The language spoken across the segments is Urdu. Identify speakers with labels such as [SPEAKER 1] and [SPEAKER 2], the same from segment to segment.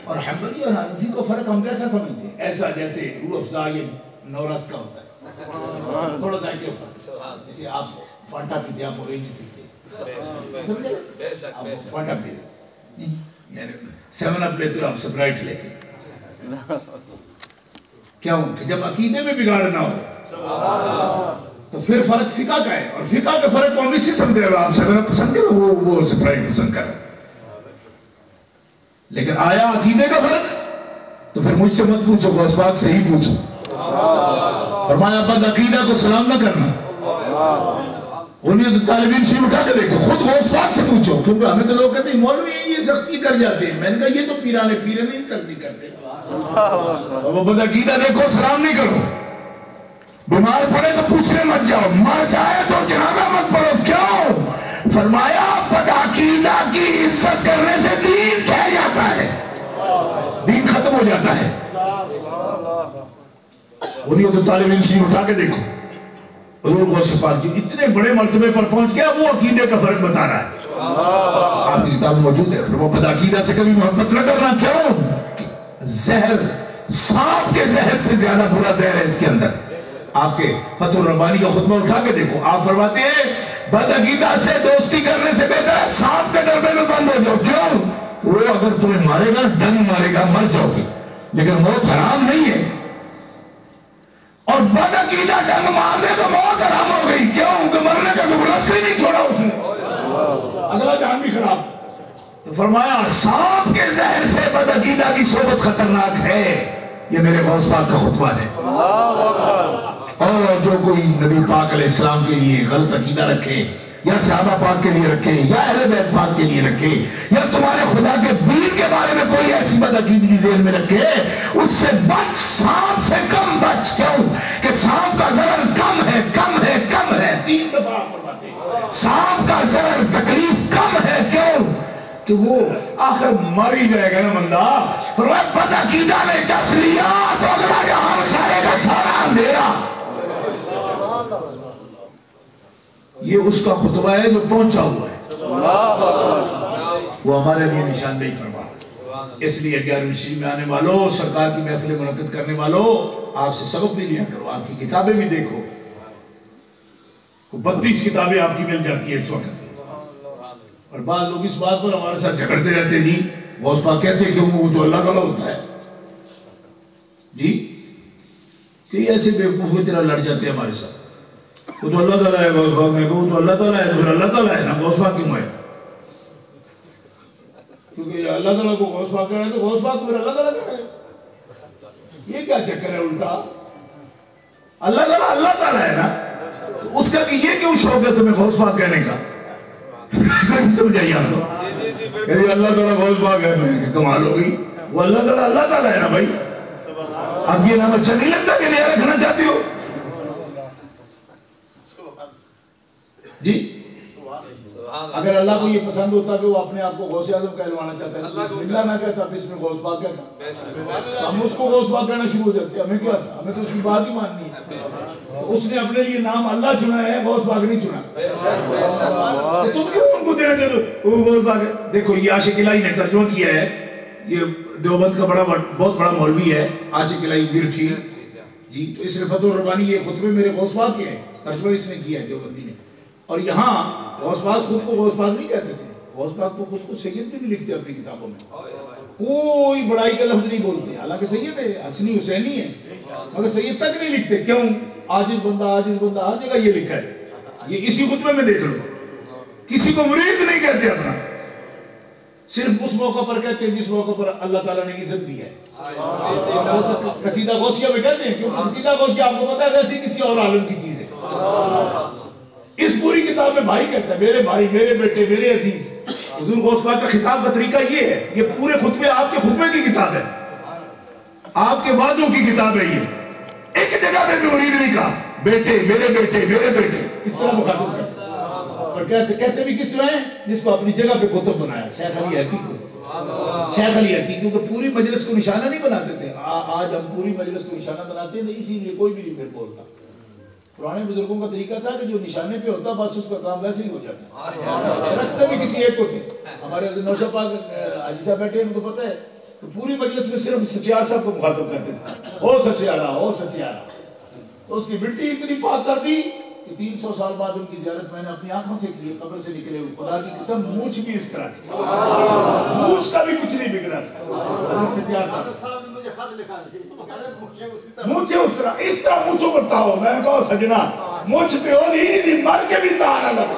[SPEAKER 1] اور حنبلی اور حنفی کو فرق ہم کیسا سمجھتے ہیں؟ ایسا جیسے روح افزا یہ نورس کا ہوتا ہے، تھوڑا ذائقے فرق، جیسے آپ فانٹا پیتے آپ اورنج پیتے، سمجھے؟ آپ فانٹا پیتے یعنی 7 اپ لیتے ہو، آپ سپرائٹ لیتے، کیوں کہ جب عقیدے میں بگاڑ نہ ہو تو پھر فرق فقہ کا ہے، اور فقہ کا فرق کون اسی سمجھے گا، آپ 7 اپ پسند کرو وہ سپرائٹ پسند کر، لیکن آیا عقیدے کا فرق تو پھر مجھ سے مت پوچھو، غوث پاک سے ہی پوچھو۔ فرمایا بد عقیدہ کو سلام نہ کرنا، انہیں طالبین شریف اٹھا کے دیکھو، خود غوث پاک سے پوچھو، کیونکہ ہمیں تو لوگ کہتے ہیں مولوی یہ سختی کر جاتے ہیں، میں نے کہا یہ تو پیرانے نہیں سختی کرتے، اور وہ بد عقیدہ دیکھو سلام نہیں کرو، بیمار پڑے تو پوچھنے مت جاؤ، مر جائے تو جنازہ مت پڑھو، کیوں؟ فرمایا بد عقیدہ کی عزت کرنے سے دین کہہ جاتا ہے، دین ختم ہو جاتا ہے۔ انہیں تو طالبین شریف اٹھا کے دیکھو، حضور غوث پاک جو اتنے بڑے مرتبے پر پہنچ گیا، وہ عقیدے کا فرق بتا رہا ہے، آپ کی کتاب موجود ہے، پھر وہ بد عقیدہ سے کبھی محبت نہ کرنا، کیوں؟ زہر سانپ کے زہر سے زیادہ برا زہر ہے اس کے اندر۔ آپ کے فتح الربانی کا خطبہ اٹھا کے دیکھو، آپ فرماتے ہیں بد عقیدہ سے دوستی کرنے سے بہتر ہے سانپ کے ڈربے میں بند ہو جاؤ، کیوں؟ وہ اگر تمہیں مارے گا ڈنگ مارے گا، مر جاؤ گے، لیکن موت حرام نہیں ہے، اور بد عقیدہ ڈنگ مار دے تو موت حرام ہو گئی، کیوں؟ کہ مرنے کا کوئی رستہ ہی نہیں چھوڑا اس نے، اگلا جان بھی خراب۔ تو فرمایا سانپ کے زہر سے بد عقیدہ کی صحبت خطرناک ہے، یہ میرے غوث پاک کا خطبہ ہے۔ اور جو کوئی نبی پاک علیہ السلام کے لیے غلط عقیدہ رکھے، یا صحابہ پاک کے لیے رکھے، یا اہل بیت پاک کے لیے رکھے، یا تمہارے خدا کے دین کے بارے میں کوئی ایسی بد عقیدگی ذہن میں رکھے، اس سے بچ، سانپ سے کم بچ، کیوں؟ کہ سانپ کا ضرر کم ہے، کم ہے، کم ہے، 3 دفعہ فرماتے ہیں سانپ کا ضرر تکلیف کم ہے، کیوں؟ کہ وہ آخر مر ہی جائے گا نا بندہ، فرمایا بد عقیدہ نے ڈس لیا تو اگلا جہان سارے کا سارا اندھیرا۔ یہ اس کا خطبہ ہے جو پہنچا ہوا ہے، وہ ہمارے لیے نشاندہی فرما۔ اس لیے 11ویں شریف میں آنے والوں، سرکار کی محفل منعقد کرنے والوں، آپ سے سبق بھی لیا کرو، آپ کی کتابیں بھی دیکھو، 32 کتابیں آپ کی مل جاتی ہے اس وقت، اور بعض لوگ اس بات پر ہمارے ساتھ جھگڑتے رہتے جی غوث پاک کہتے کیوں وہ تو اللہ تعالیٰ ہوتا ہے جی، کہ ایسے بیوقوف کی طرح لڑ جاتے ہیں ہمارے ساتھ، وہ تو اللہ تعالیٰ ہے غوث پاک، میں کہوں تو اللہ تعالیٰ ہے تو پھر اللہ تعالیٰ ہے نا، غوث پاک کیوں ہے؟ کیونکہ اللہ تعالیٰ کو غوث پاک کہہ رہے ہیں تو غوث پاک کو پھر اللہ تعالیٰ کہہ رہے ہیں، یہ کیا چکر ہے الٹا؟ اللہ تعالیٰ اللہ تعالیٰ ہے نا، تو اس کا کہ یہ کیوں شوق ہے تمہیں غوث پاک کہنے کا؟ کوئی سمجھائیے آپ کو کہ اللہ تعالیٰ غوث پاک ہے، میں کمال ہو گئی، وہ اللہ تعالیٰ ہے نا بھائی، اب یہ نام اچھا نہیں لگتا کہ نیا رکھنا چاہتی ہو جی؟ اگر اللہ کو یہ پسند ہوتا کہ وہ اپنے آپ کو غوث اعظم کہلوانا چاہتا ہے، بسم اللہ نہ کہتا، بسم میں غوث پاک کہتا، ہم اس کو غوث پاک کہنا شروع ہو جاتے، ہمیں کیا تھا، ہمیں تو اس کی بات ہی ماننی ہے، اس نے اپنے لیے نام اللہ چنا ہے، غوث پاک نہیں چنا، تم کیوں ان کو دینا چاہتے ہو وہ غوث پاک ہے؟ دیکھو یہ عاشق الہی نے ترجمہ کیا ہے، یہ دیوبند کا بہت بڑا مولوی ہے عاشق الہی گرچی جی، تو اس نے فتح الربانی یہ خطبے میرے غوث پاک کے ہیں، ترجمہ اس نے کیا ہے دیوبندی نے، اور یہاں غوث پاک خود کو غوث پاک نہیں کہتے تھے، غوث پاک تو خود کو سید بھی نہیں لکھتے اپنی کتابوں میں، کوئی بڑائی کا لفظ نہیں بولتے، حالانکہ سید ہے، حسنی حسینی ہے، مگر سید تک نہیں لکھتے، کیوں؟ عاجز بندہ ہر جگہ یہ لکھا ہے، یہ اسی خطبے میں دیکھ لو، کسی کو مرید نہیں کہتے اپنا، صرف اس موقع پر کہتے ہیں جس موقع پر اللہ تعالیٰ نے عزت دی ہے، قصیدہ غوثیہ میں کہتے ہیں، کیونکہ قصیدہ غوثیہ آپ کو پتا ہے ویسی کسی اور عالم کی چیز ہے، اس پوری کتاب میں بھائی کہتا ہے، میرے بھائی، میرے بیٹے، میرے عزیز، حضور غوث پاک کا خطاب کا طریقہ یہ ہے، یہ پورے خطبے آپ کے خطبے کی کتاب ہے، آپ کے وعظوں کی کتاب ہے، یہ ایک جگہ پہ بھی مرید نہیں کہا بیٹے، میرے بیٹے، میرے بیٹے، اس طرح مخاطب کرتے، اور کہتے بھی کس میں جس کو اپنی جگہ پہ کتب بنایا، شیخ علی حتی کو، شیخ علی حتی، کیونکہ پوری مجلس کو نشانہ نہیں بناتے تھے، آج ہم پوری مجلس کو نشانہ بناتے ہیں، اسی لیے کوئی بھی نہیں پھر بولتا، پرانے بزرگوں کا طریقہ تھا کہ جو نشانے پہ ہوتا بس اس کا کام ویسے ہی ہو جاتا، رکھتے بھی کسی ایک کو تھے، ہمارے نوشہ پاک حاجی صاحب بیٹھے ہیں، ان کو پتہ ہے تو پوری مجلس میں صرف سچیار صاحب کو مخاطب کرتے تھے، او سچیارا، او سچیارا۔ تو اس کی مٹی اتنی پاک کر دی کہ 300 سال بعد ان کی زیارت میں نے اپنی آنکھوں سے کی، قبر سے نکلے ہوئے، خدا کی قسم مونچھ بھی اس طرح کی، مونچھ کا بھی کچھ نہیں بگڑا تھا۔ حضرت سچیار صاحب مونچھے اس طرح مونچھوں کرتا ہو، میں کہا سجنا مونچھ پہ ہو نہیں مر کے بھی تانا لگا۔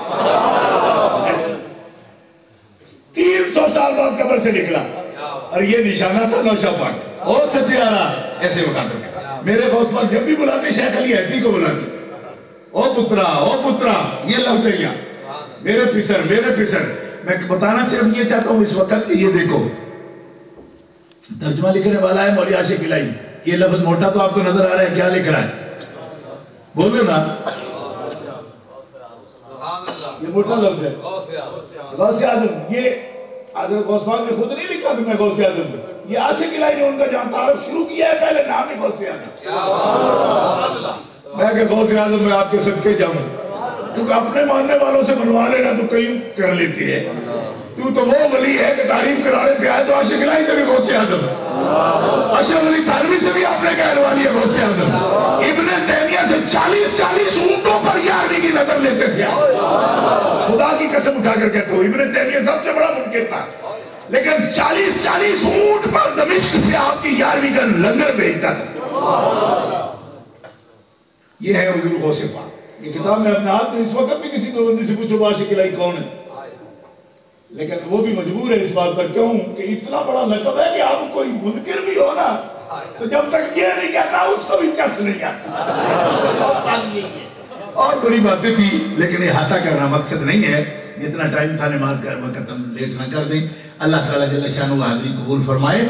[SPEAKER 1] 300 سال بعد قبر سے نکلا اور یہ نشانہ تھا نوشہ پاک، او سچیارا ایسے مخاطب کر۔ میرے غوث پاک جب بھی بلاتے شیخ علی ہٹی کو بلاتے، او پترا، یہ لفظ ہے یہاں، میرے پسر۔ میں بتانا صرف یہ چاہتا ہوں اس وقت کہ یہ دیکھو ترجمہ لکھنے والا ہے مولوی عاشق الہی، یہ لفظ موٹا تو آپ کو نظر آ رہا ہے، کیا لکھ رہا ہے؟ بولو نا، یہ موٹا لفظ ہے غوث اعظم۔ یہ حضرت غوث پاک نے خود نہیں لکھا کہ میں غوث اعظم ہوں، یہ عاشق الہی نے ان کا جہاں تعارف شروع کیا ہے پہلے نام ہی غوث اعظم۔ میں کہ غوث اعظم میں آپ کے صدقے جاؤں، کیونکہ اپنے ماننے والوں سے بنوا لینا تو کئی کر لیتی ہے، تو وہ ولی ہے کہ تعریف کرانے پہ آئے تو عاشق الہی سے بھی غوث اعظم، اشرف علی تھانوی سے بھی آپ نے کہنے والی ہے غوث اعظم، ابن تیمیہ سے 40 اونٹوں پر 11ویں کی نظر لیتے تھے۔ خدا کی قسم اٹھا کر کہتا ہوں ابن تیمیہ سب سے بڑا منکر تھا، لیکن 40 اونٹ پر دمشق سے آپ کی 11ویں کا لنگر بھیجتا تھا۔ یہ ہے حضور غوث پاک۔ یہ کتاب میں اپنے ہاتھ میں اس وقت بھی کسی دو بندی سے پوچھو عاشق الہی کون ہے، لیکن وہ بھی مجبور ہے اس بات پر، کیوں کہ اتنا بڑا لقب ہے کہ آپ کوئی منکر بھی ہو نا تو جب تک یہ نہیں کہتا اس کو بھی چس نہیں آتا۔ اور بری باتیں تھی، لیکن احاطہ کرنا مقصد نہیں ہے، جتنا ٹائم تھا نماز کا وقت ہم لیٹ نہ کر دیں۔ اللہ تعالیٰ جل شانہ حاضری قبول فرمائے،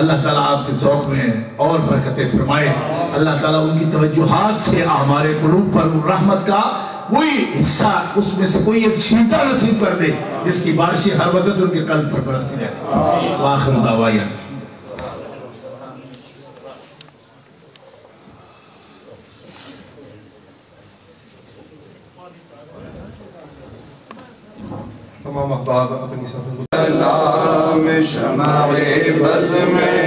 [SPEAKER 1] اللہ تعالیٰ آپ کے ذوق میں اور برکتیں فرمائے، اللہ تعالیٰ ان کی توجہات سے ہمارے قلوب پر رحمت کا وہی حصہ، اس میں سے کوئی ایک چھینٹا نصیب کر دے جس کی بارشیں ہر وقت ان کے قلب پر برستی رہتی۔ وآخر دعوانا
[SPEAKER 2] تمام احباب اپنی صفحہ سلام شمع بز میں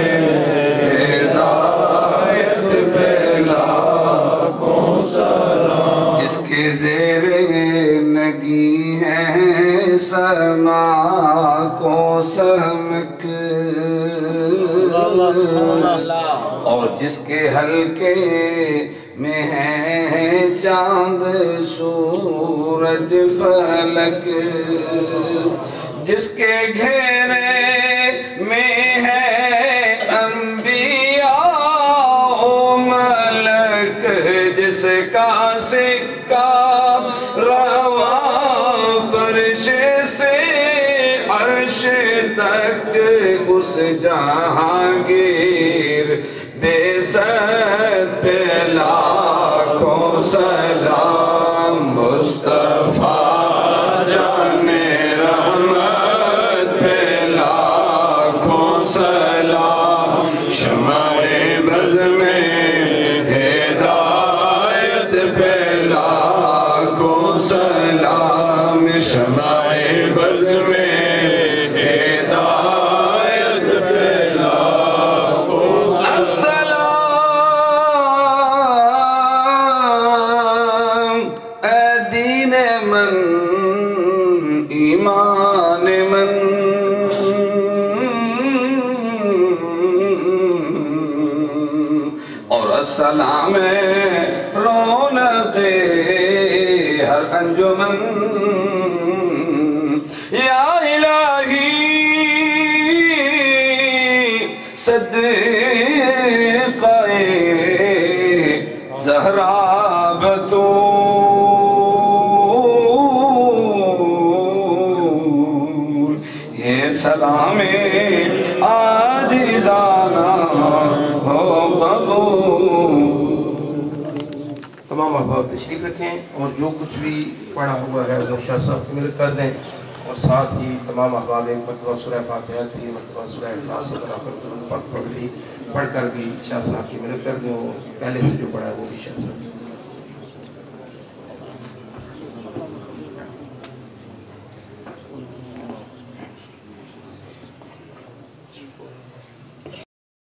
[SPEAKER 2] ہدایت پہ لاکھوں سلام، جس کے زیر نگی ہے سما کو سمک، اور جس کے حلقے میں ہے چاند سورج فلک، جس کے گھیرے میں ہے انبیاء و ملک، جس کا سکہ رواں فرش سے عرش تک، اس جہانگیر بے سد پہ لاکھوں سلام، مصطفیٰ جان رحمت پہ لاکھوں سلام، شمع بز میں ہدایت پہ لاکھوں سلام، شمع بز میں سلام رونق ہر انجمن، یا الہی صدقہ زہرا بطول، یہ سلام عاجزانہ ہو قبول۔ تمام احباب تشریف رکھیں اور جو کچھ بھی پڑھا ہوا ہے وہ شاہ صاحب کی مدد کر دیں، اور ساتھ ہی تمام احباب ایک مرتبہ سورہ فاتحہ کی مرتبہ سورہ اخلاص پڑھ کر بھی شاہ صاحب کی مدد کر دیں، اور پہلے سے جو پڑھا ہے وہ بھی شاہ صاحب